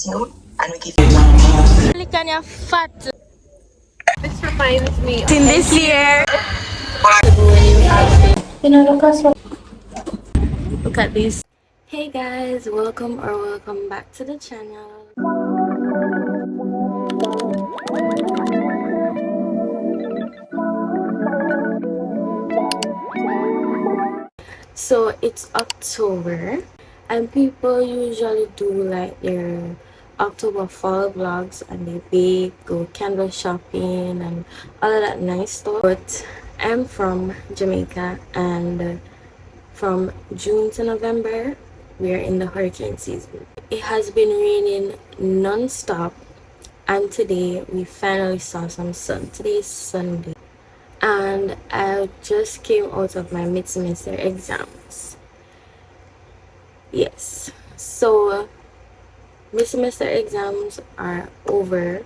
attitude, and we give you Look at your fat. This reminds me of In this year. you know, Look at this. Hey guys, welcome back to the channel. So it's October and people usually do like their October fall vlogs and they bake, go candle shopping and all of that nice stuff. But I'm from Jamaica and from June to November we are in the hurricane season. It has been raining non-stop and today we finally saw some sun. Today is Sunday and I just came out of my mid-semester exams. Yes, so mid-semester exams are over,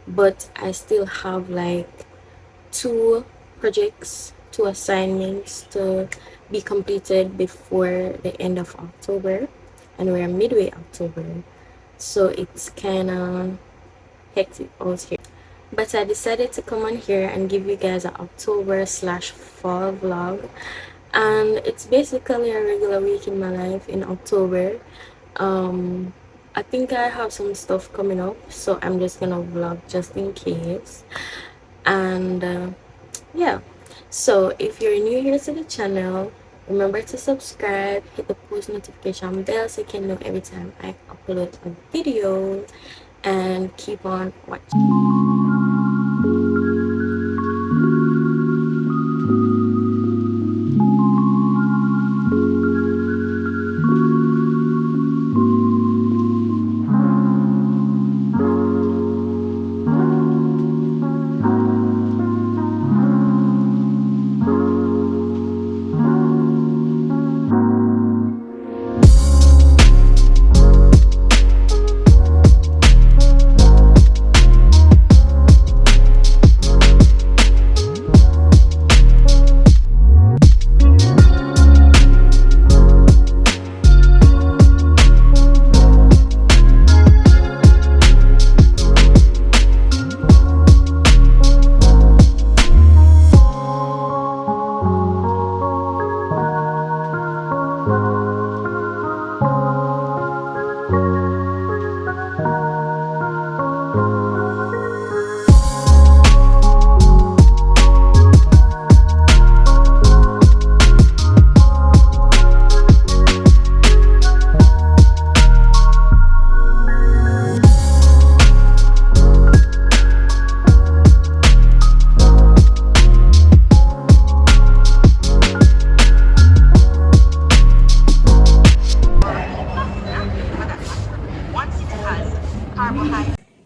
but I still have like two assignments to be completed before the end of October, and we're midway October, so it's kind of hectic out here. But I decided to come on here and give you guys an October/fall vlog, and it's basically a regular week in my life in October. I think I have some stuff coming up, so I'm just gonna vlog just in case. And yeah, so if you're new here to the channel, remember to subscribe, hit the post notification bell so you can know every time I upload a video, and keep on watching.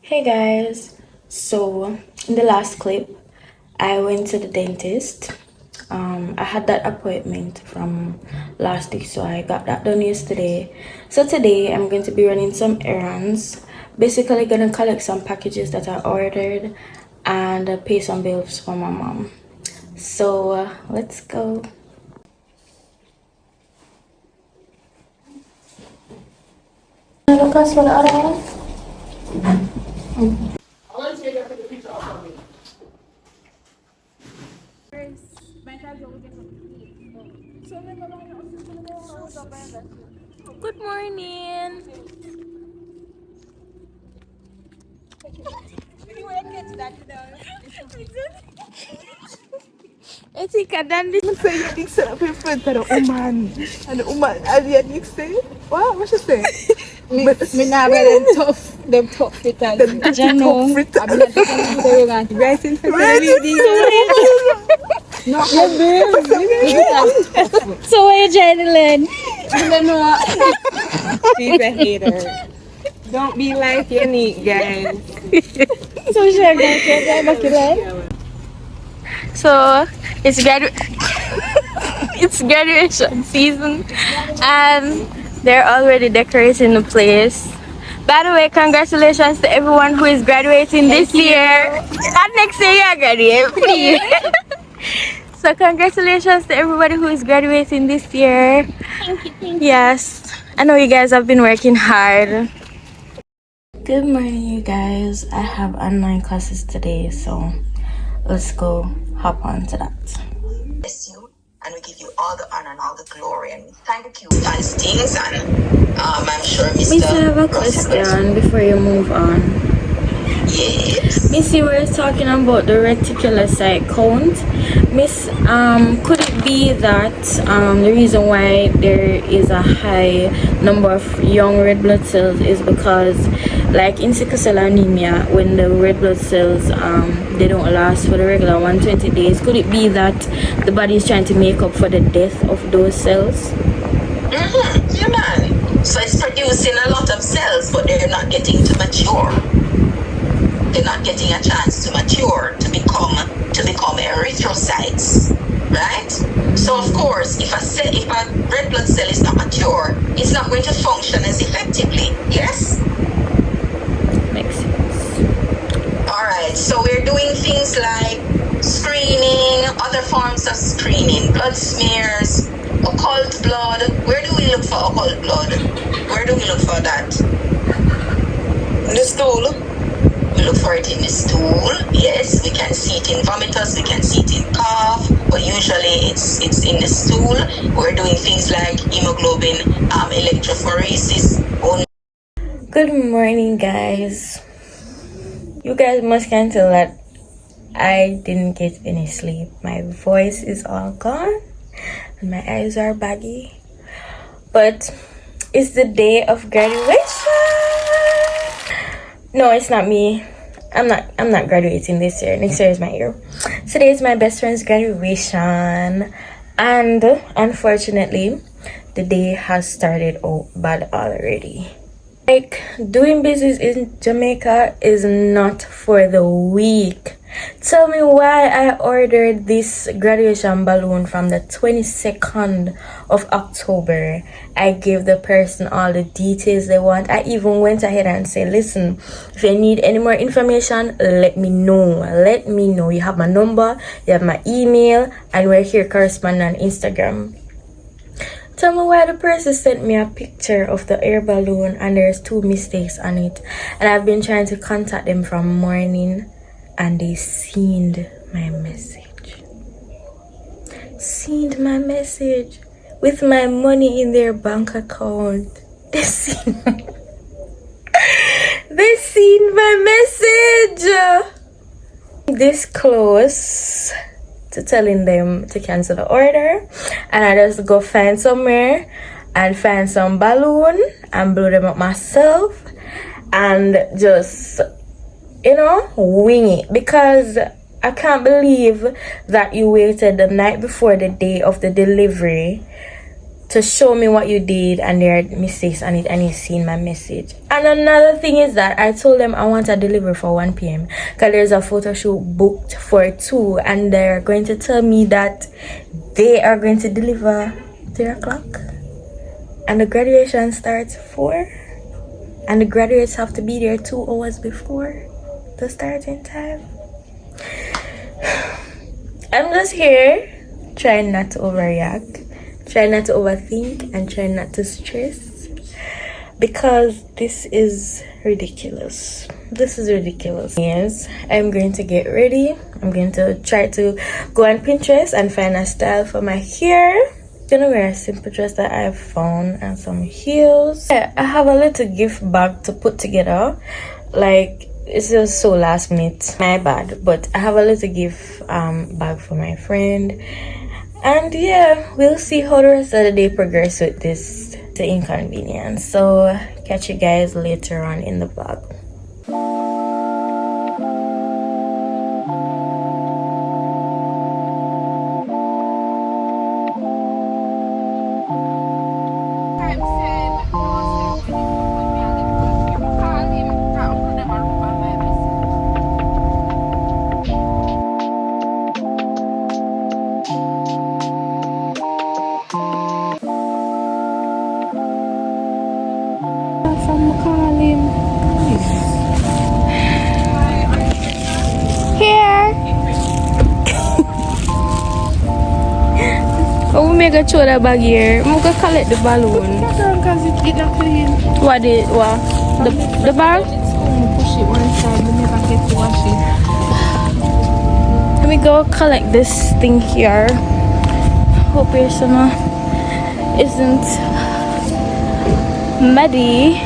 Hey guys, so in the last clip I went to the dentist. I had that appointment from last week, so I got that done yesterday. So today I'm going to be running some errands, basically gonna collect some packages that I ordered and pay some bills for my mom. So let's go. Lucas, wala araw. Good morning. Etika dan di Saya dik sa prefer tara uman. Ano uman? Alian dik say? Wow, what you say? Minaba them top fitters. Top fritter. Rice in for no, So what you trying to learn? she's a hater. Don't be like your neat guys. So So it's it's graduation season and they're already decorating the place. By the way, congratulations to everyone who is graduating this year. Not next year, you graduate, please. So congratulations to everybody who is graduating this year. Thank you. Yes, I know you guys have been working hard. Good morning, you guys. I have online classes today, so let's go hop on to that. Bless you, and we give you all the honor and all the glory, and we thank you for these things. And I'm sure Mr. Miss, I have a question before you move on. Yes. Miss, you were talking about the reticulocyte count. Miss, could it be that the reason why there is a high number of young red blood cells is because, like in sickle cell anemia, when the red blood cells they don't last for the regular 120 days, could it be that the body is trying to make up for the death of those cells? Yeah, man. So it's producing a lot of cells, but they're not getting to mature. They're not getting a chance to mature to become erythrocytes, right? So of course, if a red blood cell is not mature, it's not going to function as effectively. Yes. Makes sense. All right. So we're doing things like screening, other forms of screening, blood smears, occult blood. Where do we look for occult blood? Where do we look for that? In the stool. We look for it in the stool. Yes, we can see it in vomitus, we can see it in cough, but usually it's in the stool. We're doing things like hemoglobin electrophoresis. Good morning, guys. You guys must can tell that I didn't get any sleep. My voice is all gone and my eyes are baggy. But it's the day of graduation. No, it's not me. I'm not graduating this year. Next year is my year. Today is my best friend's graduation, and unfortunately the day has started out bad already. Like, doing business in Jamaica is not for the weak. Tell me why I ordered this graduation balloon from the 22nd of October. I gave the person all the details they want. I even went ahead and said, listen, if you need any more information, let me know. Let me know. You have my number, you have my email, and we're here corresponding on Instagram. Tell me why the person sent me a picture of the air balloon and there's 2 mistakes on it. And I've been trying to contact them from morning and they seen my message. Seen my message with my money in their bank account. They seen my message. This close to telling them to cancel the order, and I just go find somewhere and find some balloon and blow them up myself and just, wing it, because I can't believe that you waited the night before the day of the delivery to show me what you did and there are mistakes on it and you seen my message. And another thing is that I told them I want a delivery for 1 p.m. because there's a photo shoot booked for 2 and they're going to tell me that they are going to deliver 3 o'clock and the graduation starts 4 and the graduates have to be there 2 hours before the starting time. I'm just here trying not to overreact, try not to overthink, and try not to stress, because this is ridiculous. Yes, I'm going to get ready. I'm going to try to go on Pinterest and find a style for my hair. I'm gonna wear a simple dress that I've found and some heels. I have a little gift bag to put together. Like, it's just so last minute, my bad, but I have a little gift bag for my friend. And yeah, we'll see how the rest of the day progress with this inconvenience. So catch you guys later on in the vlog. Oh, we make a throw that bag here. I'm gonna collect the balloon. Because it's not clean. What? The bag? it one side, we never get to wash it. Let me go collect this thing here. Hope your summer isn't muddy.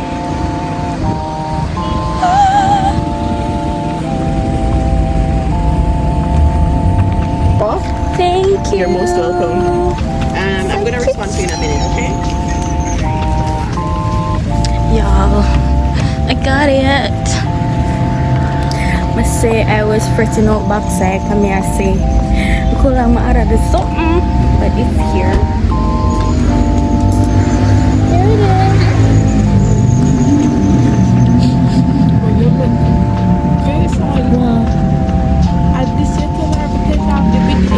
Thank you. You're most welcome. I'm gonna respond to you in a minute, okay? Y'all, I got it. I say I was fretting out backside. Come here, I say, because I'm out of something, but it's here. Here it is. Very fine. At this you tell her to take off the big A.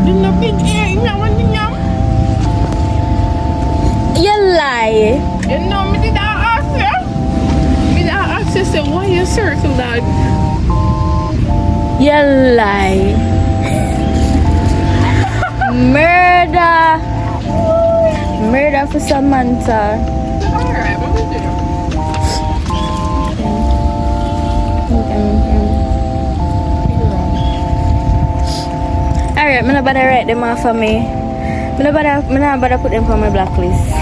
The big A, you know what you know? You lie. You know me did I ask you? Me did I ask you say why you circle that? You lie. Murder. Murder for Samantha. Alright, what we do? Alright, I'm not bother write them off for me. I'm not bother put them on my blacklist.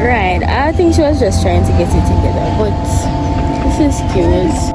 Right, I think she was just trying to get it together, but this is cute.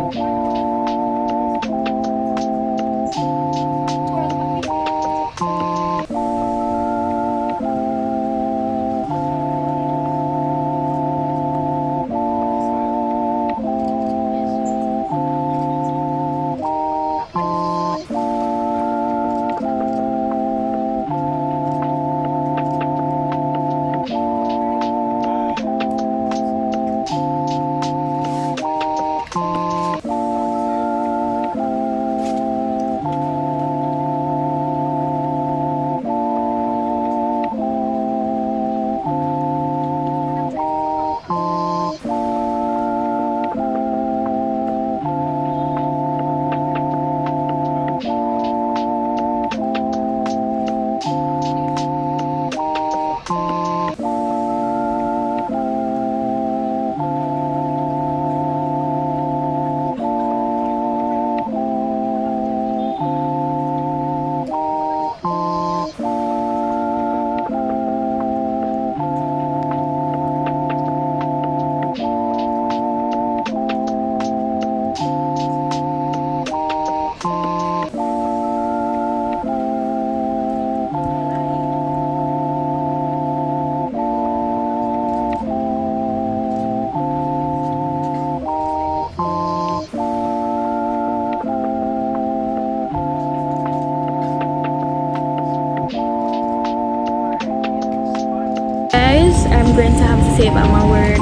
Guys, I'm going to have to say about my word.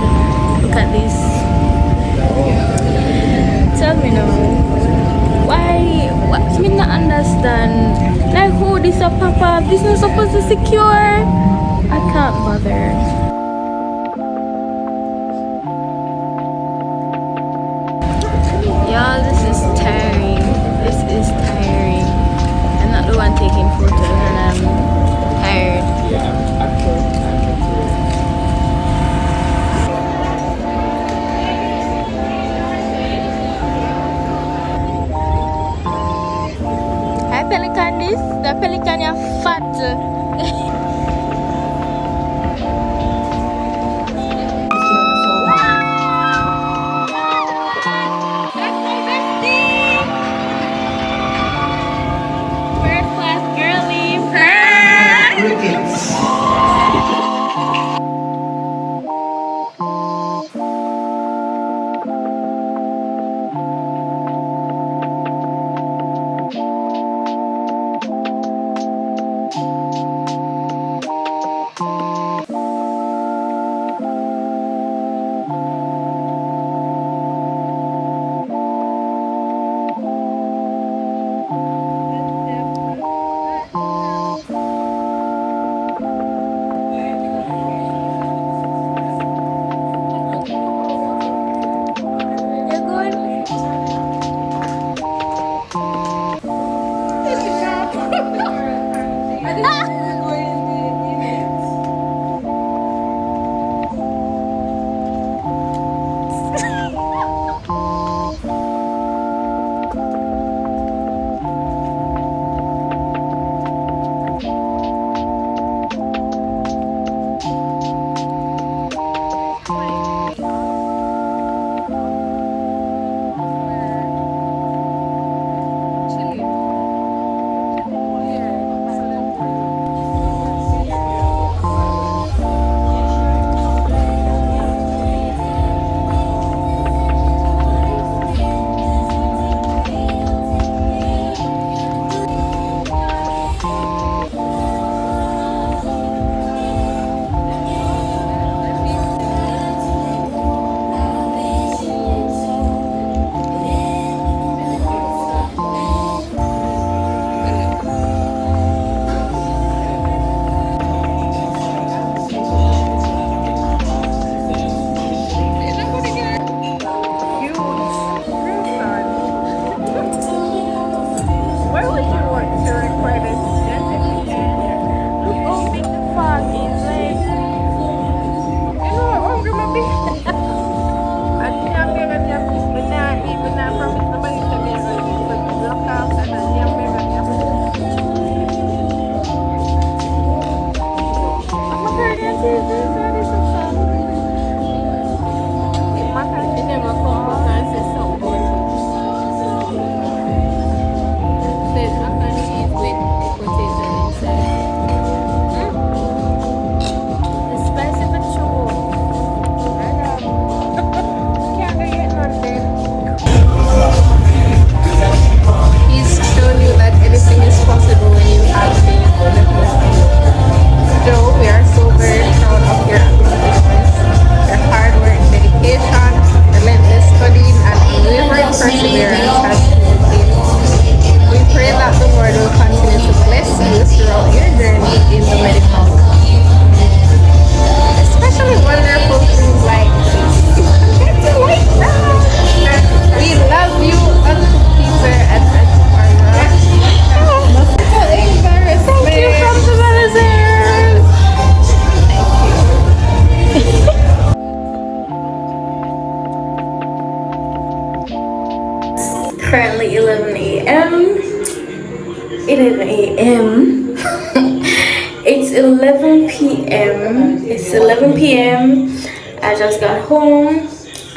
Look at this. Tell me now. Why? What? Me not understand. Like, who this a pop up? This not supposed to secure. I can't bother. Y'all, this is tiring. This is tiring. I'm not the one taking photos, and I'm tired. Hi, pelican. The pelican is fat. p.m. It's 11 p.m. I just got home,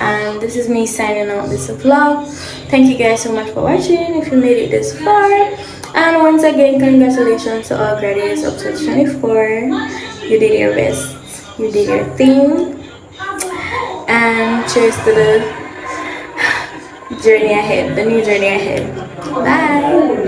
and this is me signing out this vlog. Thank you guys so much for watching if you made it this far. And once again, congratulations to all graduates up to 24. You did your best. You did your thing. And cheers to the journey ahead, the new journey ahead. Bye.